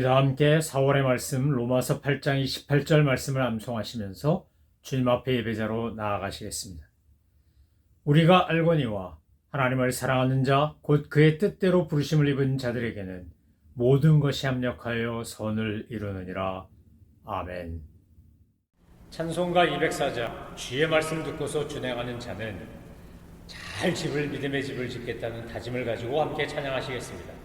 우리 다 함께 4월의 말씀 로마서 8장 28절 말씀을 암송하시면서 주님 앞에 예배자로 나아가시겠습니다. 우리가 알거니와 하나님을 사랑하는 자 곧 그의 뜻대로 부르심을 입은 자들에게는 모든 것이 합력하여 선을 이루느니라. 아멘. 찬송가 204장 주의 말씀 듣고서 준행하는 자는 잘 믿음의 집을 짓겠다는 다짐을 가지고 함께 찬양하시겠습니다.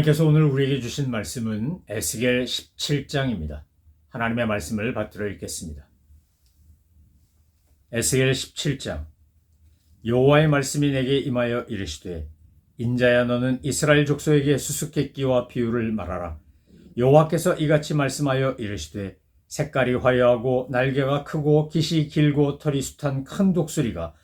하나님께서 오늘 우리에게 주신 말씀은 에스겔 17장입니다. 하나님의 말씀을 받들어 읽겠습니다. 에스겔 17장. 여호와의 말씀이 내게 임하여 이르시되 인자야 너는 이스라엘 족속에게 수수께끼와 비유를 말하라. 여호와께서 이같이 말씀하여 이르시되 색깔이 화려하고 날개가 크고 깃이 길고 털이 숱한 큰 독수리가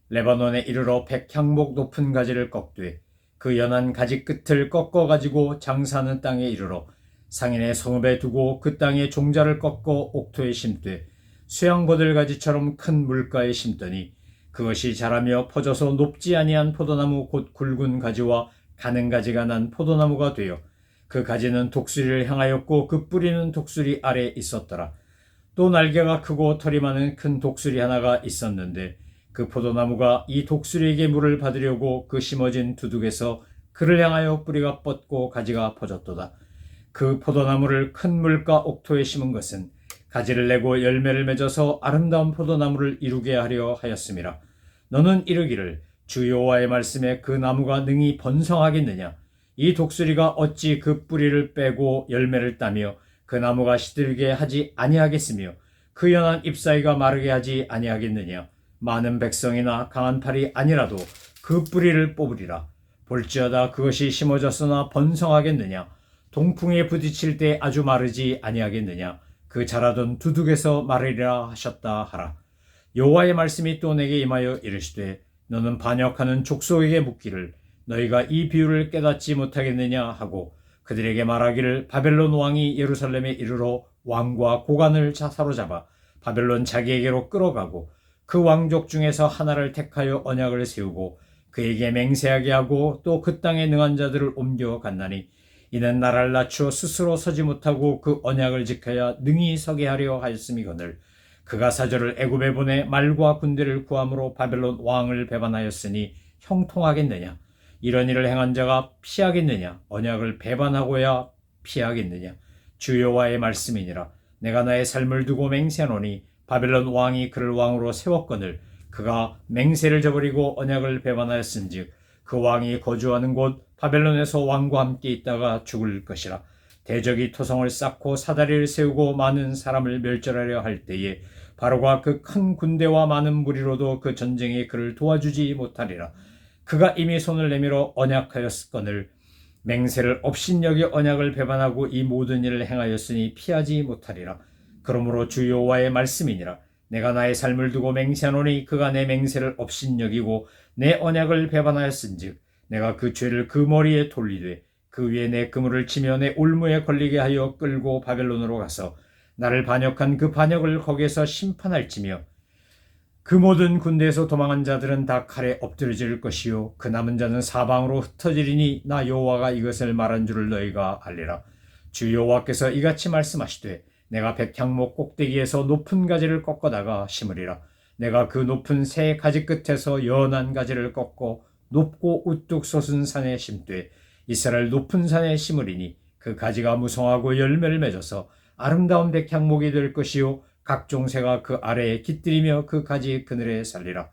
레바논에 이르러 백향목 높은 가지를 꺾되 그 연한 가지 끝을 꺾어 가지고 장사하는 땅에 이르러 상인의 성읍에 두고 그 땅에 종자를 꺾어 옥토에 심되 수양버들 가지처럼 큰 물가에 심더니 그것이 자라며 퍼져서 높지 아니한 포도나무 곧 굵은 가지와 가는 가지가 난 포도나무가 되어 그 가지는 독수리를 향하였고 그 뿌리는 독수리 아래 있었더라. 또 날개가 크고 털이 많은 큰 독수리 하나가 있었는데 그 포도나무가 이 독수리에게 물을 받으려고 그 심어진 두둑에서 그를 향하여 뿌리가 뻗고 가지가 퍼졌도다. 그 포도나무를 큰 물가 옥토에 심은 것은 가지를 내고 열매를 맺어서 아름다운 포도나무를 이루게 하려 하였음이라. 너는 이르기를 주 여호와의 말씀에 그 나무가 능히 번성하겠느냐? 이 독수리가 어찌 그 뿌리를 빼고 열매를 따며 그 나무가 시들게 하지 아니하겠으며 그 연한 잎사이가 마르게 하지 아니하겠느냐? 많은 백성이나 강한 팔이 아니라도 그 뿌리를 뽑으리라. 볼지어다 그것이 심어졌으나 번성하겠느냐? 동풍에 부딪힐 때 아주 마르지 아니하겠느냐? 그 자라던 두둑에서 마르리라 하셨다 하라. 여호와의 말씀이 또 내게 임하여 이르시되 너는 반역하는 족속에게 묻기를 너희가 이 비유를 깨닫지 못하겠느냐 하고 그들에게 말하기를 바벨론 왕이 예루살렘에 이르러 왕과 고관을 사로잡아 바벨론 자기에게로 끌어가고 그 왕족 중에서 하나를 택하여 언약을 세우고 그에게 맹세하게 하고 또 그 땅에 능한 자들을 옮겨갔나니 이는 나라를 낮추어 스스로 서지 못하고 그 언약을 지켜야 능히 서게 하려 하였음이거늘 그가 사절을 애굽에 보내 말과 군대를 구함으로 바벨론 왕을 배반하였으니 형통하겠느냐? 이런 일을 행한 자가 피하겠느냐? 언약을 배반하고야 피하겠느냐? 주 여호와의 말씀이니라. 내가 나의 삶을 두고 맹세하노니 바벨론 왕이 그를 왕으로 세웠거늘 그가 맹세를 저버리고 언약을 배반하였은즉 그 왕이 거주하는 곳 바벨론에서 왕과 함께 있다가 죽을 것이라. 대적이 토성을 쌓고 사다리를 세우고 많은 사람을 멸절하려 할 때에 바로가 그 큰 군대와 많은 무리로도 그 전쟁에 그를 도와주지 못하리라. 그가 이미 손을 내밀어 언약하였거늘 맹세를 업신여기 언약을 배반하고 이 모든 일을 행하였으니 피하지 못하리라. 그러므로 주 여호와의 말씀이니라. 내가 나의 삶을 두고 맹세하노니 그가 내 맹세를 업신여기고 내 언약을 배반하였은즉 내가 그 죄를 그 머리에 돌리되 그 위에 내 그물을 치며 내 올무에 걸리게 하여 끌고 바벨론으로 가서 나를 반역한 그 반역을 거기에서 심판할지며 그 모든 군대에서 도망한 자들은 다 칼에 엎드려질 것이요 그 남은 자는 사방으로 흩어지리니 나 여호와가 이것을 말한 줄을 너희가 알리라. 주 여호와께서 이같이 말씀하시되 내가 백향목 꼭대기에서 높은 가지를 꺾어다가 심으리라. 내가 그 높은 새 가지 끝에서 연한 가지를 꺾고 높고 우뚝 솟은 산에 심되 이스라엘 높은 산에 심으리니 그 가지가 무성하고 열매를 맺어서 아름다운 백향목이 될 것이요 각종 새가 그 아래에 깃들이며 그 가지 그늘에 살리라.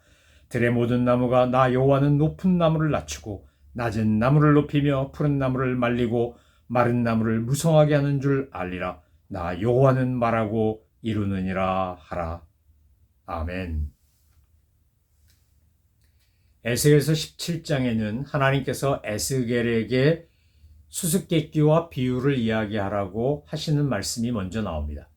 들의 모든 나무가 나 여호와는 높은 나무를 낮추고 낮은 나무를 높이며 푸른 나무를 말리고 마른 나무를 무성하게 하는 줄 알리라. 나 여호와는 말하고 이루느니라 하라. 아멘. 에스겔서 17장에는 하나님께서 에스겔에게 수수께끼와 비유를 이야기하라고 하시는 말씀이 먼저 나옵니다.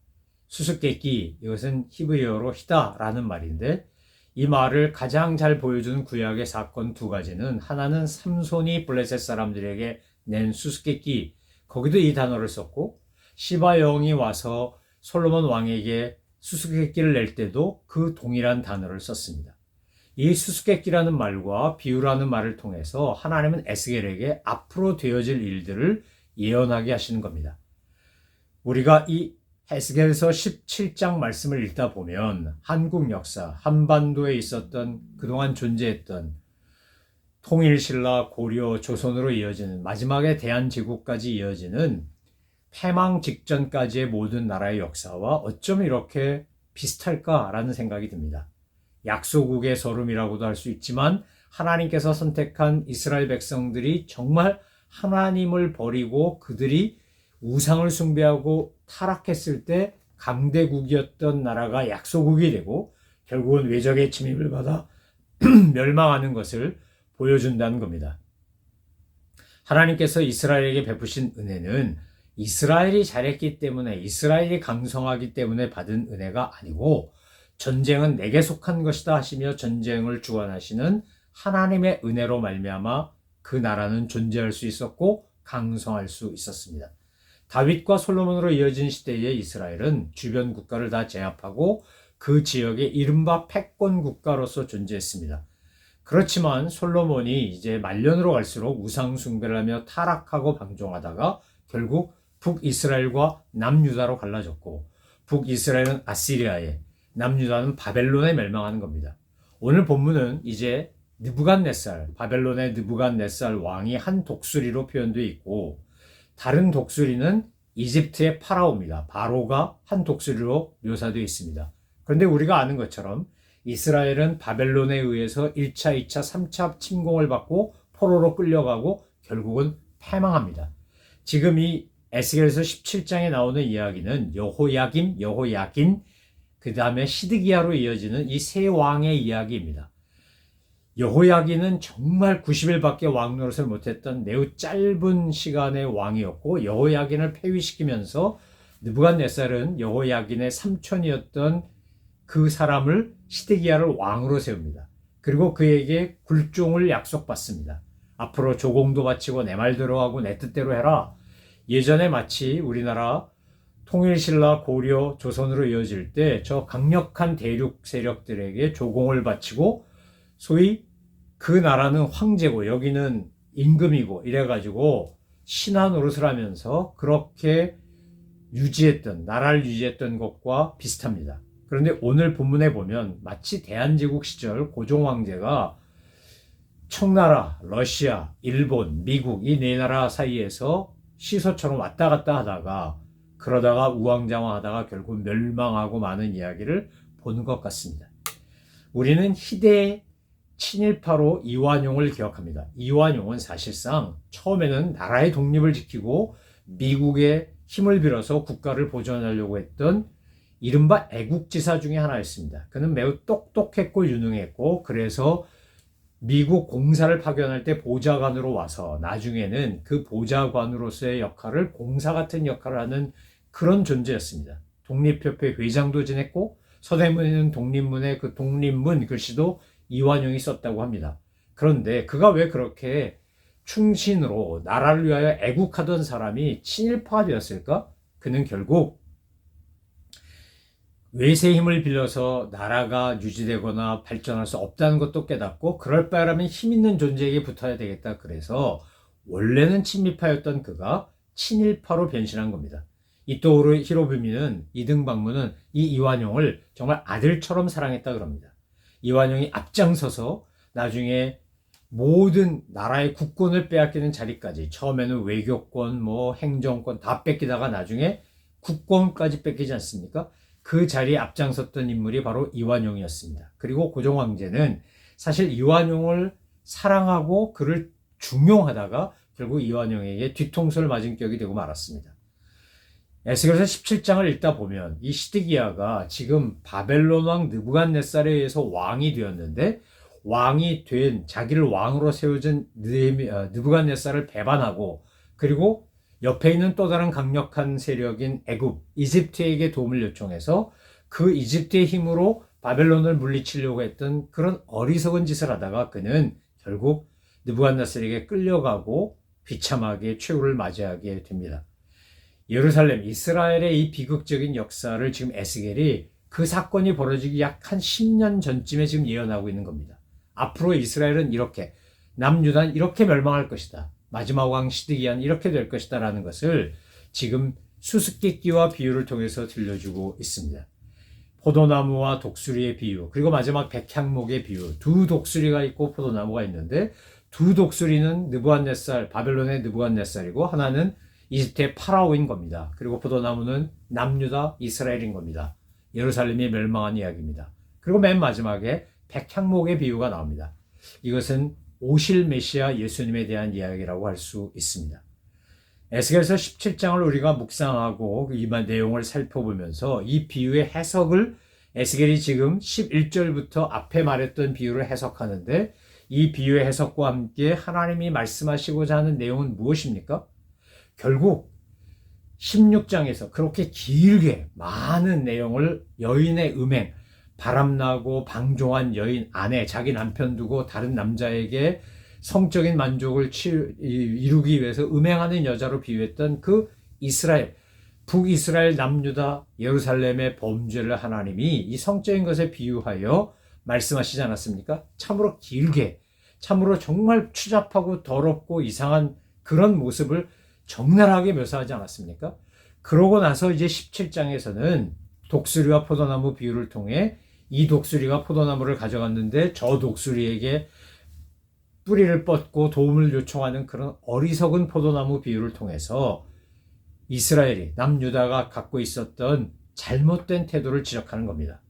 수수께끼, 이것은 히브리어로 히다라는 말인데 이 말을 가장 잘 보여주는 구약의 사건 두 가지는 하나는 삼손이 블레셋 사람들에게 낸 수수께끼, 거기도 이 단어를 썼고 시바 여왕이 와서 솔로몬 왕에게 수수께끼를 낼 때도 그 동일한 단어를 썼습니다. 이 수수께끼라는 말과 비유라는 말을 통해서 하나님은 에스겔에게 앞으로 되어질 일들을 예언하게 하시는 겁니다. 우리가 이 에스겔서 17장 말씀을 읽다 보면 한국 역사, 한반도에 있었던 그동안 존재했던 통일신라, 고려, 조선으로 이어지는 마지막에 대한제국까지 이어지는 패망 직전까지의 모든 나라의 역사와 어쩜 이렇게 비슷할까라는 생각이 듭니다. 약소국의 서름이라고도 할 수 있지만 하나님께서 선택한 이스라엘 백성들이 정말 하나님을 버리고 그들이 우상을 숭배하고 타락했을 때 강대국이었던 나라가 약소국이 되고 결국은 외적의 침입을 받아 멸망하는 것을 보여준다는 겁니다. 하나님께서 이스라엘에게 베푸신 은혜는 이스라엘이 잘했기 때문에 이스라엘이 강성하기 때문에 받은 은혜가 아니고 전쟁은 내게 속한 것이다 하시며 전쟁을 주관하시는 하나님의 은혜로 말미암아 그 나라는 존재할 수 있었고 강성할 수 있었습니다. 다윗과 솔로몬으로 이어진 시대의 이스라엘은 주변 국가를 다 제압하고 그 지역의 이른바 패권 국가로서 존재했습니다. 그렇지만 솔로몬이 이제 말년으로 갈수록 우상 숭배를 하며 타락하고 방종하다가 결국 북이스라엘과 남유다로 갈라졌고 북이스라엘은 아시리아에 남유다는 바벨론에 멸망하는 겁니다. 오늘 본문은 이제 느부갓네살, 바벨론의 느부갓네살 왕이 한 독수리로 표현되어 있고 다른 독수리는 이집트의 파라오입니다. 바로가 한 독수리로 묘사되어 있습니다. 그런데 우리가 아는 것처럼 이스라엘은 바벨론에 의해서 1차, 2차, 3차 침공을 받고 포로로 끌려가고 결국은 패망합니다. 지금 이 에스겔서 17장에 나오는 이야기는 여호야김, 여호야긴, 그 다음에 시드기야로 이어지는 이 세 왕의 이야기입니다. 여호야긴은 정말 90일밖에 왕 노릇을 못했던 매우 짧은 시간의 왕이었고 여호야긴을 폐위시키면서 느부갓네살은 여호야긴의 삼촌이었던 그 사람을 시드기야를 왕으로 세웁니다. 그리고 그에게 굴종을 약속받습니다. 앞으로 조공도 바치고 내 말대로 하고 내 뜻대로 해라. 예전에 마치 우리나라 통일신라, 고려, 조선으로 이어질 때 저 강력한 대륙 세력들에게 조공을 바치고 소위 그 나라는 황제고 여기는 임금이고 이래가지고 신하 노릇을 하면서 그렇게 나라를 유지했던 것과 비슷합니다. 그런데 오늘 본문에 보면 마치 대한제국 시절 고종 황제가 청나라, 러시아, 일본, 미국 이 네 나라 사이에서 시소처럼 왔다 갔다 하다가 그러다가 우왕좌왕하다가 결국 멸망하고 마는 이야기를 보는 것 같습니다. 우리는 희대의 친일파로 이완용을 기억합니다. 이완용은 사실상 처음에는 나라의 독립을 지키고 미국의 힘을 빌어서 국가를 보존하려고 했던 이른바 애국지사 중에 하나였습니다. 그는 매우 똑똑했고 유능했고 그래서 미국 공사를 파견할 때 보좌관으로 와서 나중에는 그 보좌관으로서의 역할을 공사 같은 역할을 하는 그런 존재였습니다. 독립협회 회장도 지냈고 서대문에는 독립문에 그 독립문 글씨도 이완용이 썼다고 합니다. 그런데 그가 왜 그렇게 충신으로 나라를 위하여 애국하던 사람이 친일파가 되었을까? 그는 결국 외세의 힘을 빌려서 나라가 유지되거나 발전할 수 없다는 것도 깨닫고 그럴 바라면 힘 있는 존재에게 붙어야 되겠다. 그래서 원래는 친미파였던 그가 친일파로 변신한 겁니다. 이토로 히로부미는 이등박문은 이 이완용을 정말 아들처럼 사랑했다 그럽니다. 이완용이 앞장서서 나중에 모든 나라의 국권을 빼앗기는 자리까지 처음에는 외교권, 행정권 다 뺏기다가 나중에 국권까지 뺏기지 않습니까? 그 자리에 앞장섰던 인물이 바로 이완용이었습니다. 그리고 고종 황제는 사실 이완용을 사랑하고 그를 중용하다가 결국 이완용에게 뒤통수를 맞은 격이 되고 말았습니다. 에스겔서 17장을 읽다 보면 이 시드기야가 지금 바벨론 왕 느부갓네살에 의해서 왕이 되었는데 왕이 된 자기를 왕으로 세워준 느부갓네살을 배반하고 그리고 옆에 있는 또 다른 강력한 세력인 애굽, 이집트에게 도움을 요청해서 그 이집트의 힘으로 바벨론을 물리치려고 했던 그런 어리석은 짓을 하다가 그는 결국 느부갓네살에게 끌려가고 비참하게 최후를 맞이하게 됩니다. 예루살렘, 이스라엘의 이 비극적인 역사를 지금 에스겔이 그 사건이 벌어지기 약 한 10년 전쯤에 지금 예언하고 있는 겁니다. 앞으로 이스라엘은 이렇게, 남유다는 이렇게 멸망할 것이다. 마지막 왕 시드기야는 이렇게 될 것이다 라는 것을 지금 수수께끼와 비유를 통해서 들려주고 있습니다. 포도나무와 독수리의 비유, 그리고 마지막 백향목의 비유, 두 독수리가 있고 포도나무가 있는데 두 독수리는 느부갓네살, 바벨론의 느부갓네살이고 하나는 이집트의 파라오인 겁니다. 그리고 포도나무는 남유다, 이스라엘인 겁니다. 예루살렘이 멸망한 이야기입니다. 그리고 맨 마지막에 백향목의 비유가 나옵니다. 이것은 오실 메시아 예수님에 대한 이야기라고 할 수 있습니다. 에스겔서 17장을 우리가 묵상하고 이 내용을 살펴보면서 이 비유의 해석을 에스겔이 지금 11절부터 앞에 말했던 비유를 해석하는데 이 비유의 해석과 함께 하나님이 말씀하시고자 하는 내용은 무엇입니까? 결국 16장에서 그렇게 길게 많은 내용을 여인의 음행, 바람나고 방종한 여인 아내, 자기 남편 두고 다른 남자에게 성적인 만족을 이루기 위해서 음행하는 여자로 비유했던 그 이스라엘, 북이스라엘 남유다 예루살렘의 범죄를 하나님이 이 성적인 것에 비유하여 말씀하시지 않았습니까? 참으로 길게, 참으로 정말 추잡하고 더럽고 이상한 그런 모습을 적나라하게 묘사하지 않았습니까? 그러고 나서 이제 17장에서는 독수리와 포도나무 비유를 통해 이 독수리가 포도나무를 가져갔는데 저 독수리에게 뿌리를 뻗고 도움을 요청하는 그런 어리석은 포도나무 비유를 통해서 이스라엘이 남유다가 갖고 있었던 잘못된 태도를 지적하는 겁니다.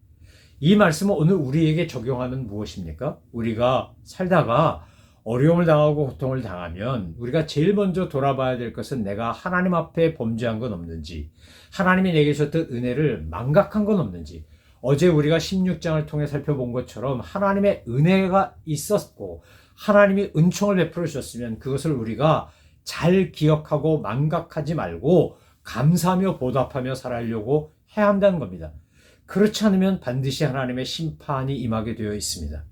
이 말씀은 오늘 우리에게 적용하면 무엇입니까? 우리가 살다가 어려움을 당하고 고통을 당하면 우리가 제일 먼저 돌아봐야 될 것은 내가 하나님 앞에 범죄한 건 없는지, 하나님이 내게 주셨던 은혜를 망각한 건 없는지, 어제 우리가 16장을 통해 살펴본 것처럼 하나님의 은혜가 있었고 하나님이 은총을 베풀어 주셨으면 그것을 우리가 잘 기억하고 망각하지 말고 감사하며 보답하며 살아가려고 해야 한다는 겁니다. 그렇지 않으면 반드시 하나님의 심판이 임하게 되어 있습니다.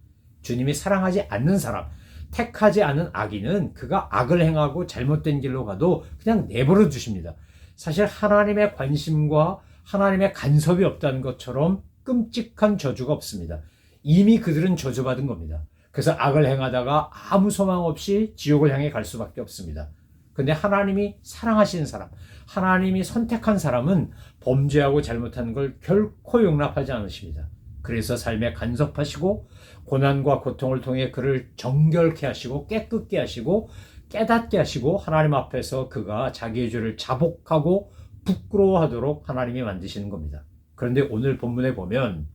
주님이 사랑하지 않는 사람, 택하지 않은 악인은 그가 악을 행하고 잘못된 길로 가도 그냥 내버려 두십니다. 사실 하나님의 관심과 하나님의 간섭이 없다는 것처럼 끔찍한 저주가 없습니다. 이미 그들은 저주받은 겁니다. 그래서 악을 행하다가 아무 소망 없이 지옥을 향해 갈 수밖에 없습니다. 근데 하나님이 사랑하시는 사람, 하나님이 선택한 사람은 범죄하고 잘못하는 걸 결코 용납하지 않으십니다. 그래서 삶에 간섭하시고 고난과 고통을 통해 그를 정결케 하시고 깨끗게 하시고 깨닫게 하시고 하나님 앞에서 그가 자기의 죄를 자복하고 부끄러워하도록 하나님이 만드시는 겁니다. 그런데 오늘 본문에 보면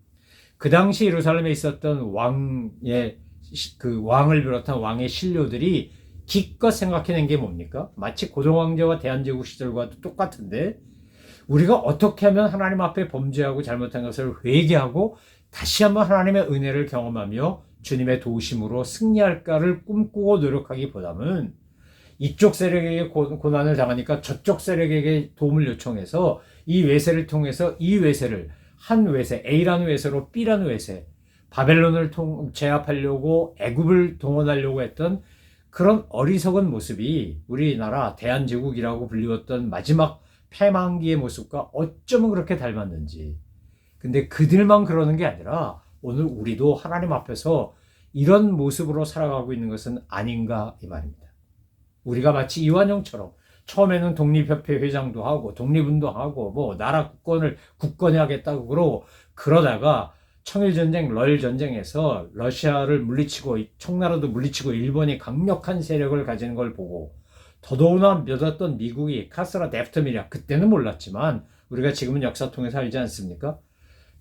그 당시 예루살렘에 있었던 왕을 비롯한 왕의 신료들이 기껏 생각해낸 게 뭡니까? 마치 고종황제와 대한제국 시절과도 똑같은데 우리가 어떻게 하면 하나님 앞에 범죄하고 잘못한 것을 회개하고 다시 한번 하나님의 은혜를 경험하며 주님의 도우심으로 승리할까를 꿈꾸고 노력하기보다는 이쪽 세력에게 고난을 당하니까 저쪽 세력에게 도움을 요청해서 이 외세를 통해서 이 외세를 한 외세, A라는 외세로 B라는 외세, 바벨론을 제압하려고 애굽을 동원하려고 했던 그런 어리석은 모습이 우리나라 대한제국이라고 불리웠던 마지막 패망기의 모습과 어쩌면 그렇게 닮았는지. 근데 그들만 그러는 게 아니라 오늘 우리도 하나님 앞에서 이런 모습으로 살아가고 있는 것은 아닌가 이 말입니다. 우리가 마치 이완용처럼 처음에는 독립협회 회장도 하고 독립운동하고 뭐 나라 굳건해야겠다고 그러다가 청일전쟁, 러일전쟁에서 러시아를 물리치고 청나라도 물리치고 일본이 강력한 세력을 가지는 걸 보고 더더구나 믿었던 미국이 카스라 데프트미략 그때는 몰랐지만 우리가 지금은 역사 통해서 알지 않습니까?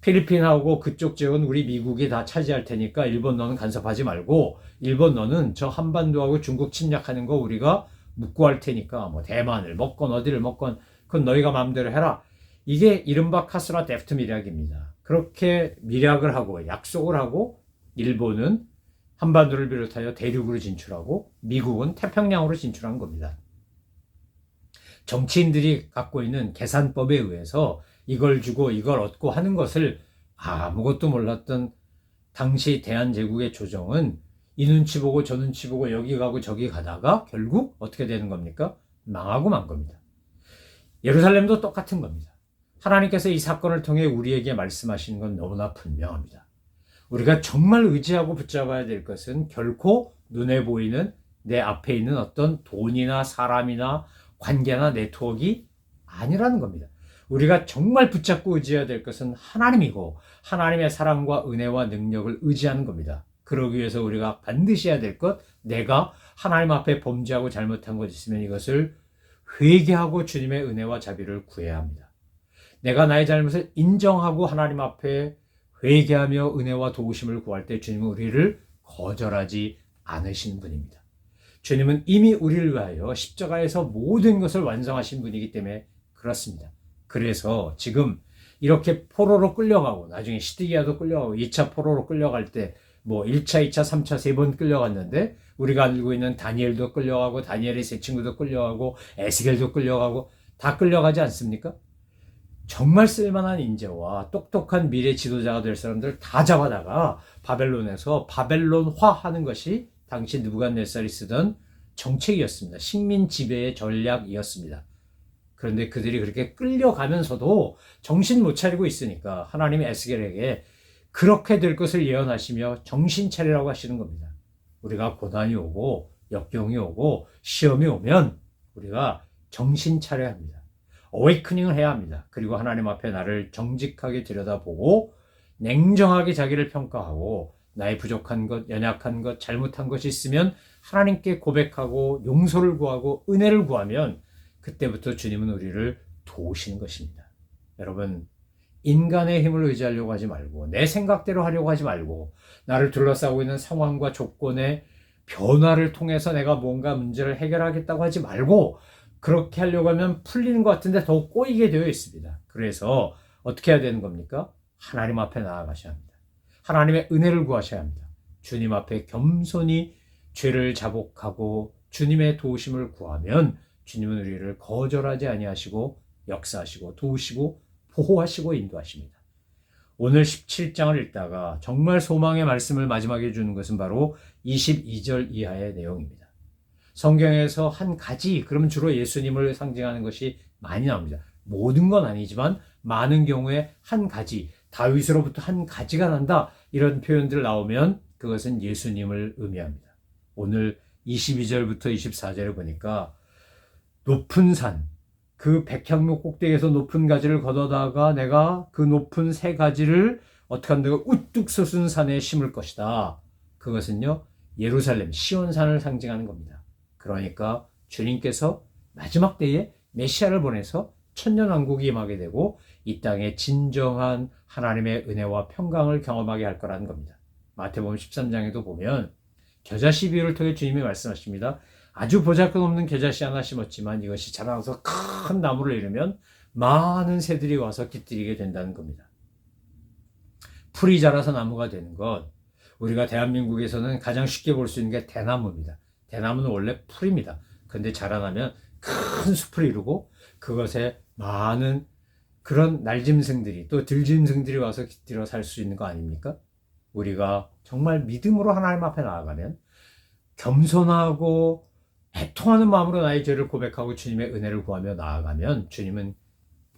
필리핀하고 그쪽 지역은 우리 미국이 다 차지할 테니까 일본 너는 간섭하지 말고 일본 너는 저 한반도하고 중국 침략하는 거 우리가 묵고할 테니까 뭐 대만을 먹건 어디를 먹건 그건 너희가 마음대로 해라. 이게 이른바 카스라 데프트 미략입니다. 그렇게 미략을 하고 약속을 하고 일본은 한반도를 비롯하여 대륙으로 진출하고 미국은 태평양으로 진출한 겁니다. 정치인들이 갖고 있는 계산법에 의해서 이걸 주고 이걸 얻고 하는 것을 아무것도 몰랐던 당시 대한제국의 조정은 이 눈치 보고 저 눈치 보고 여기 가고 저기 가다가 결국 어떻게 되는 겁니까? 망하고 만 겁니다. 예루살렘도 똑같은 겁니다. 하나님께서 이 사건을 통해 우리에게 말씀하시는 건 너무나 분명합니다. 우리가 정말 의지하고 붙잡아야 될 것은 결코 눈에 보이는 내 앞에 있는 어떤 돈이나 사람이나 관계나 네트워크가 아니라는 겁니다. 우리가 정말 붙잡고 의지해야 될 것은 하나님이고 하나님의 사랑과 은혜와 능력을 의지하는 겁니다. 그러기 위해서 우리가 반드시 해야 될 것, 내가 하나님 앞에 범죄하고 잘못한 것 있으면 이것을 회개하고 주님의 은혜와 자비를 구해야 합니다. 내가 나의 잘못을 인정하고 하나님 앞에 회개하며 은혜와 도우심을 구할 때 주님은 우리를 거절하지 않으신 분입니다. 주님은 이미 우리를 위하여 십자가에서 모든 것을 완성하신 분이기 때문에 그렇습니다. 그래서 지금 이렇게 포로로 끌려가고 나중에 시드기야도 끌려가고 2차 포로로 끌려갈 때 뭐 1차, 2차, 3차 3번 끌려갔는데 우리가 알고 있는 다니엘도 끌려가고 다니엘의 세 친구도 끌려가고 에스겔도 끌려가고 다 끌려가지 않습니까? 정말 쓸만한 인재와 똑똑한 미래 지도자가 될 사람들 다 잡아다가 바벨론에서 바벨론화하는 것이 당시 느부갓네살이 쓰던 정책이었습니다. 식민 지배의 전략이었습니다. 그런데 그들이 그렇게 끌려가면서도 정신 못 차리고 있으니까 하나님이 에스겔에게 그렇게 될 것을 예언하시며 정신 차리라고 하시는 겁니다. 우리가 고난이 오고 역경이 오고 시험이 오면 우리가 정신 차려야 합니다. 어웨이크닝을 해야 합니다. 그리고 하나님 앞에 나를 정직하게 들여다보고 냉정하게 자기를 평가하고 나의 부족한 것, 연약한 것, 잘못한 것이 있으면 하나님께 고백하고 용서를 구하고 은혜를 구하면 그때부터 주님은 우리를 도우시는 것입니다. 여러분, 인간의 힘을 의지하려고 하지 말고 내 생각대로 하려고 하지 말고 나를 둘러싸고 있는 상황과 조건의 변화를 통해서 내가 뭔가 문제를 해결하겠다고 하지 말고 그렇게 하려고 하면 풀리는 것 같은데 더 꼬이게 되어 있습니다. 그래서 어떻게 해야 되는 겁니까? 하나님 앞에 나아가셔야 합니다. 하나님의 은혜를 구하셔야 합니다. 주님 앞에 겸손히 죄를 자복하고 주님의 도우심을 구하면 주님은 우리를 거절하지 아니하시고 역사하시고 도우시고 보호하시고 인도하십니다. 오늘 17장을 읽다가 정말 소망의 말씀을 마지막에 주는 것은 바로 22절 이하의 내용입니다. 성경에서 한 가지, 그러면 주로 예수님을 상징하는 것이 많이 나옵니다. 모든 건 아니지만 많은 경우에 한 가지, 다윗으로부터 한 가지가 난다 이런 표현들 나오면 그것은 예수님을 의미합니다. 오늘 22절부터 24절을 보니까 높은 산, 그 백향목 꼭대기에서 높은 가지를 걷어다가 내가 그 높은 새 가지를 어떻게 한다고 우뚝 솟은 산에 심을 것이다. 그것은요, 예루살렘, 시온산을 상징하는 겁니다. 그러니까 주님께서 마지막 때에 메시아를 보내서 천년왕국이 임하게 되고 이 땅에 진정한 하나님의 은혜와 평강을 경험하게 할 거라는 겁니다. 마태복음 13장에도 보면 겨자씨 비유를 통해 주님이 말씀하십니다. 아주 보잘것없는 겨자씨 하나 심었지만 이것이 자라나서 큰 나무를 이루면 많은 새들이 와서 깃들이게 된다는 겁니다. 풀이 자라서 나무가 되는 것, 우리가 대한민국에서는 가장 쉽게 볼 수 있는 게 대나무입니다. 대나무는 원래 풀입니다. 근데 자라나면 큰 숲을 이루고 그것에 많은 그런 날짐승들이 또 들짐승들이 와서 깃들어 살 수 있는 거 아닙니까? 우리가 정말 믿음으로 하나님 앞에 나아가면 겸손하고 애통하는 마음으로 나의 죄를 고백하고 주님의 은혜를 구하며 나아가면 주님은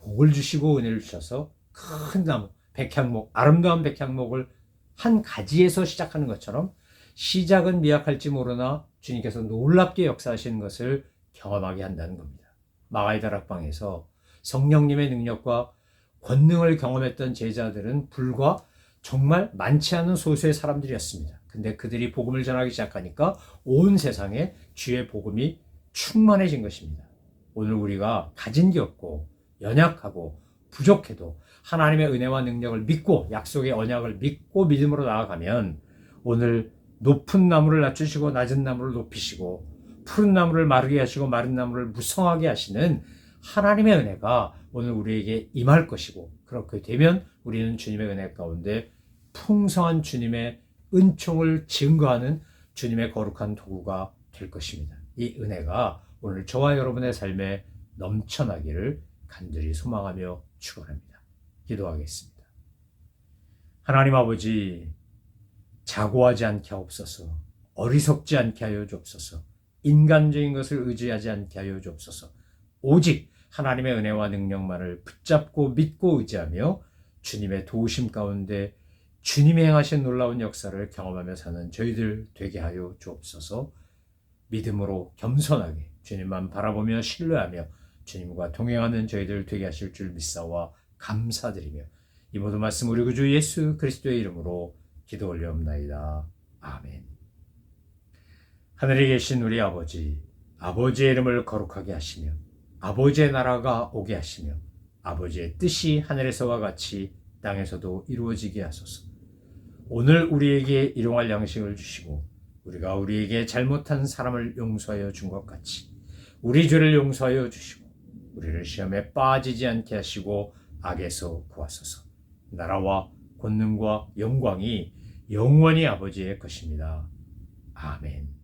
복을 주시고 은혜를 주셔서 큰 나무, 백향목, 아름다운 백향목을 한 가지에서 시작하는 것처럼 시작은 미약할지 모르나 주님께서 놀랍게 역사하시는 것을 경험하게 한다는 겁니다. 마가의 다락방에서 성령님의 능력과 권능을 경험했던 제자들은 불과 정말 많지 않은 소수의 사람들이었습니다. 근데 그들이 복음을 전하기 시작하니까 온 세상에 주의 복음이 충만해진 것입니다. 오늘 우리가 가진 게 없고 연약하고 부족해도 하나님의 은혜와 능력을 믿고 약속의 언약을 믿고 믿음으로 나아가면 오늘 높은 나무를 낮추시고 낮은 나무를 높이시고 푸른 나무를 마르게 하시고 마른 나무를 무성하게 하시는 하나님의 은혜가 오늘 우리에게 임할 것이고 그렇게 되면 우리는 주님의 은혜 가운데 풍성한 주님의 은총을 증거하는 주님의 거룩한 도구가 될 것입니다. 이 은혜가 오늘 저와 여러분의 삶에 넘쳐나기를 간절히 소망하며 축원합니다. 기도하겠습니다. 하나님 아버지, 자고하지 않게 하옵소서. 어리석지 않게 하여 주옵소서. 인간적인 것을 의지하지 않게 하여 주옵소서. 오직 하나님의 은혜와 능력만을 붙잡고 믿고 의지하며 주님의 도우심 가운데 주님이 행하신 놀라운 역사를 경험하며 사는 저희들 되게 하여 주옵소서. 믿음으로 겸손하게 주님만 바라보며 신뢰하며 주님과 동행하는 저희들 되게 하실 줄 믿사와 감사드리며 이 모든 말씀 우리 구주 예수 그리스도의 이름으로 기도 올려옵나이다. 아멘. 하늘에 계신 우리 아버지, 아버지의 이름을 거룩하게 하시며 아버지의 나라가 오게 하시며 아버지의 뜻이 하늘에서와 같이 땅에서도 이루어지게 하소서. 오늘 우리에게 일용할 양식을 주시고 우리가 우리에게 잘못한 사람을 용서하여 준 것 같이 우리 죄를 용서하여 주시고 우리를 시험에 빠지지 않게 하시고 악에서 구하소서. 나라와 권능과 영광이 영원히 아버지의 것입니다. 아멘.